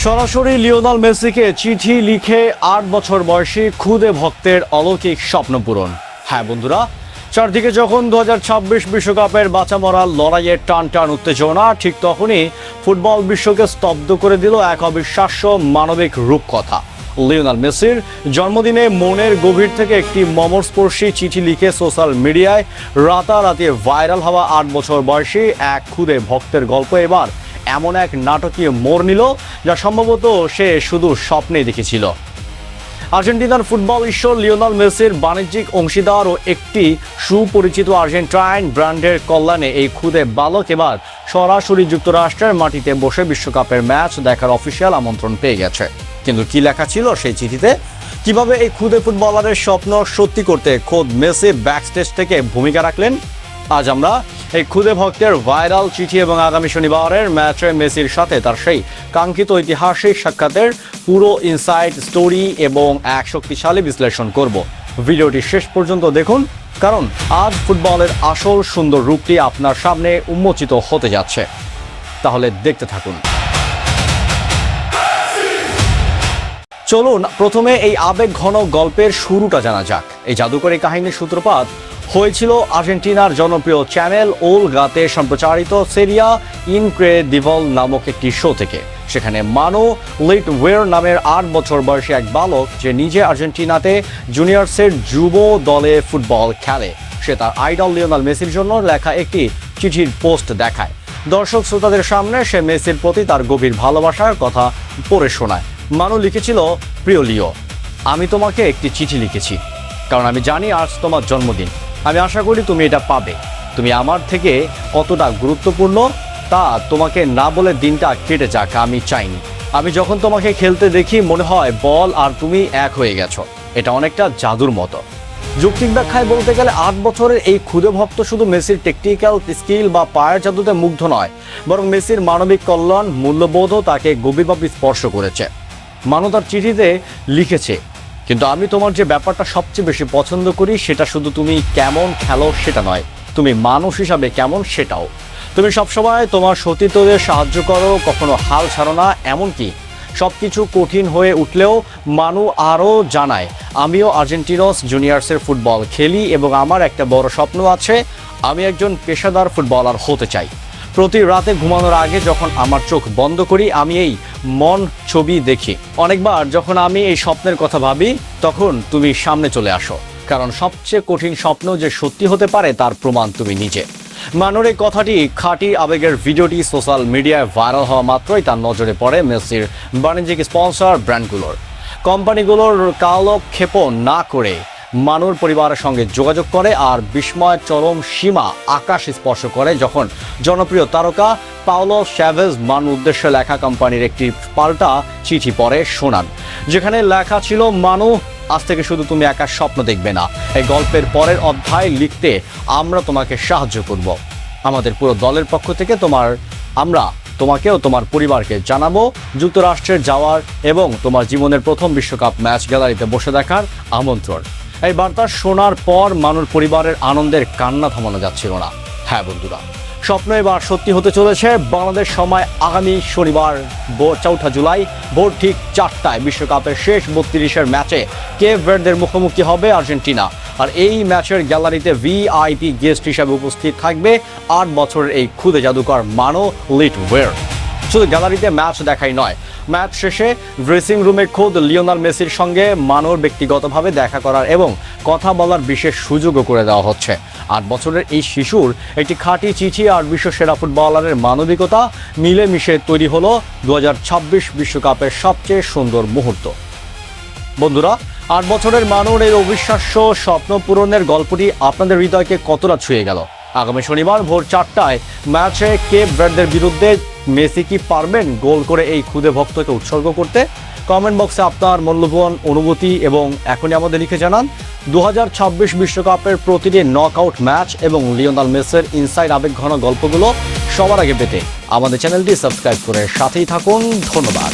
সরাসরি লিওনেল মেসিকে চিঠি লিখে ৮ বছর বয়সী খুদে ভক্তের অলৌকিক স্বপ্ন পূরণ। হ্যাঁ বন্ধুরা, চারদিকে যখন ২০২৬ বিশ্বকাপের বাঁচা মরার লড়াইয়ে টান টান উত্তেজনা, ঠিক তখনই ফুটবল বিশ্বকে স্তব্ধ করে দিল এক অবিশ্বাস্য মানবিক রূপকথা। লিওনেল মেসির জন্মদিনে মনের গভীর থেকে একটি মর্মস্পর্শী চিঠি লিখে সোশ্যাল মিডিয়ায় রাতারাতি ভাইরাল হওয়া ৮ বছর বয়সী এক খুদে ভক্তের গল্প এবার এমন এক নাটকীয় মোড় নিল, যা সম্ভবত সে শুধু স্বপ্নেই দেখেছিল। আর্জেন্টিনার ফুটবল ঈশ্বর লিওনেল মেসির বাণিজ্যিক অংশীদার ও একটি সুপরিচিত আর্জেন্টাইন ব্র্যান্ডের কল্যাণে এই খুদে বালক এবার সরাসরি যুক্তরাষ্ট্রের মাটিতে বসে বিশ্বকাপের ম্যাচ দেখার অফিসিয়াল আমন্ত্রণ পেয়ে গেছে। কিন্তু কি লেখা ছিল সেই চিঠিতে? কিভাবে এই খুদে ফুটবলারের স্বপ্ন সত্যি করতে খোদ মেসি ব্যাকস্টেজ থেকে ভূমিকা রাখলেন, আজ আমরা এই খুদে ভক্তের ভাইরাল চিঠি এবং আগামী শনিবারের ম্যাচে মেসির সাথে তার সেই কাঙ্ক্ষিত ঐতিহাসিক সাক্ষাতের পুরো ইনসাইড স্টোরি এবং এক শক্তিশালী বিশ্লেষণ করব। ভিডিওটি শেষ পর্যন্ত দেখুন, কারণ আজ ফুটবলের আসল সুন্দর রূপটি আপনার সামনে উন্মোচিত হতে যাচ্ছে। তাহলে দেখতে থাকুন। চলুন প্রথমে এই আবেগ ঘন গল্পের শুরুটা জানা যাক। এই জাদুকরী কাহিনীর সূত্রপাত হয়েছিল আর্জেন্টিনার জনপ্রিয় চ্যানেল ওল গাতে সম্প্রচারিত সেরিয়া ইনক্রেডিবল নামক একটি শো থেকে। সেখানে মানো লিটওয়ের নামের ৮ বছর বয়সী এক বালক, যে নিজে আর্জেন্টিনাতে জুনিয়র্সের যুব দলে ফুটবল খেলে, সে তার আইডল লিওনেল মেসির জন্য লেখা একটি চিঠির পোস্ট দেখায়। দর্শক শ্রোতাদের সামনে সে মেসির প্রতি তার গভীর ভালোবাসার কথা পড়ে শোনায়। মানু লিখেছিল, প্রিয় লিও, আমি তোমাকে একটি চিঠি লিখেছি, কারণ আমি জানি আজ তোমার জন্মদিন। আমি আশা করি তুমি এটা পাবে। তুমি আমার থেকে কতটা গুরুত্বপূর্ণ তা তোমাকে না বলে দিনটা কেটে যাক আমি চাইনি। আমি যখন তোমাকে খেলতে দেখি মনে হয় বল আর তুমি এক হয়ে গেছো। এটা অনেকটা জাদুর মতো। যৌক্তিক ব্যাখ্যায় বলতে গেলে ৮ বছরের এই খুদে ভক্ত শুধু মেসির টেকনিক্যাল স্কিল বা পায়ের জাদুতে মুগ্ধ নয়, বরং মেসির মানবিক কল্যাণ মূল্যবোধও তাকে গভীরভাবে স্পর্শ করেছে। মানু তার চিঠিতে লিখেছে, কিন্তু আমি তোমার যে ব্যাপারটা সবচেয়ে বেশি পছন্দ করি সেটা শুধু তুমি কেমন খেলো সেটা নয়, তুমি মানুষ হিসাবে কেমন সেটাও। তুমি সবসময় তোমার সতীর্থদের সাহায্য করো, কখনো হাল ছাড়ো না। এমনকি সবকিছু কঠিন হয়ে উঠলেও মানু আরও জানায়, আমিও আর্জেন্টিনাস জুনিয়র্সের ফুটবল খেলি এবং আমার একটা বড় স্বপ্ন আছে, আমি একজন পেশাদার ফুটবলার হতে চাই। প্রতি রাতে ঘুমানোর আগে যখন আমার চোখ বন্ধ করি আমি এই মন ছবি দেখি। অনেকবার যখন আমি এই স্বপ্নের কথা ভাবি তখন তুমি সামনে চলে আসো, কারণ সবচেয়ে কঠিন স্বপ্ন যে সত্যি হতে পারে তার প্রমাণ তুমি নিজে। মানুর এই কথাটি খাঁটি আবেগের ভিডিওটি সোশ্যাল মিডিয়ায় ভাইরাল হওয়া মাত্রই তার নজরে পড়ে মেসির বাণিজ্যিক স্পন্সর ব্র্যান্ডগুলোর। কোম্পানিগুলোর কালক্ষেপ না করে মানুর পরিবারের সঙ্গে যোগাযোগ করে আর বিস্ময়ের চরম সীমা আকাশ স্পর্শ করে যখন জনপ্রিয় তারকা পাওলো শ্যাভেজ মানুর উদ্দেশ্যে লেখা কোম্পানির একটি পাল্টা চিঠি পড়ে শোনান, যেখানে লেখা ছিল, মানু, আজ থেকে শুধু তুমি একা স্বপ্ন দেখবে না, এই গল্পের পরের অধ্যায় লিখতে আমরা তোমাকে সাহায্য করব। আমাদের পুরো দলের পক্ষ থেকে আমরা তোমাকেও তোমার পরিবারকে জানাবো যুক্তরাষ্ট্রের যাওয়ার এবং তোমার জীবনের প্রথম বিশ্বকাপ ম্যাচ গ্যালারিতে বসে দেখার আমন্ত্রণ। এই বার্তা শোনার পর মানুর পরিবারের আনন্দের কান্না থামানো যাচ্ছিল না। হ্যাঁ বন্ধুরা, স্বপ্ন এবার সত্যি হতে চলেছে। বাংলাদেশ সময় আগামী শনিবার ৪ জুলাই ভোর ঠিক ৪টায় বিশ্বকাপের শেষ ৩২-এর ম্যাচে কেপ ভার্দের মুখোমুখি হবে আর্জেন্টিনা। আর এই ম্যাচের গ্যালারিতে ভিআইপি গেস্ট হিসেবে উপস্থিত থাকবে ৮ বছরের এই খুদে জাদুকর মানো লিটওয়ের। শুধু গ্যালারিতে ম্যাচ দেখাই নয়, ম্যাচ শেষে ড্রেসিং রুমে খোদ লিওনেল মেসির সঙ্গে মানুর ব্যক্তিগতভাবে দেখা করার এবং কথা বলার বিশেষ সুযোগও করে দেওয়া হচ্ছে। ৮ বছরের এই শিশুর একটি খাঁটি চিঠি আর বিশ্বসেরা ফুটবলারের মানবিকতা মিলেমিশে তৈরি হলো ২০২৬ বিশ্বকাপের সবচেয়ে সুন্দর মুহূর্ত। বন্ধুরা, ৮ বছরের মানুর এই অবিশ্বাস্য স্বপ্ন পূরণের গল্পটি আপনাদের হৃদয়কে কতটা ছুঁয়ে গেল? আগামী শনিবার ভোর ৪টায় ম্যাচে কেপ ভার্দের বিরুদ্ধে মেসি কি পারবেন গোল করে এই খুদে ভক্তকে উৎসর্গ করতে? কমেন্ট বক্সে আপনার মূল্যবান অনুভূতি এবং এখনই আমাদের লিখে জানান। ২০২৬ বিশ্বকাপের প্রতিটি নকআউট ম্যাচ এবং লিওনেল মেসির ইনসাইড আবেগ ঘন গল্পগুলো সবার আগে পেতে আমাদের চ্যানেলটি সাবস্ক্রাইব করে সাথেই থাকুন। ধন্যবাদ।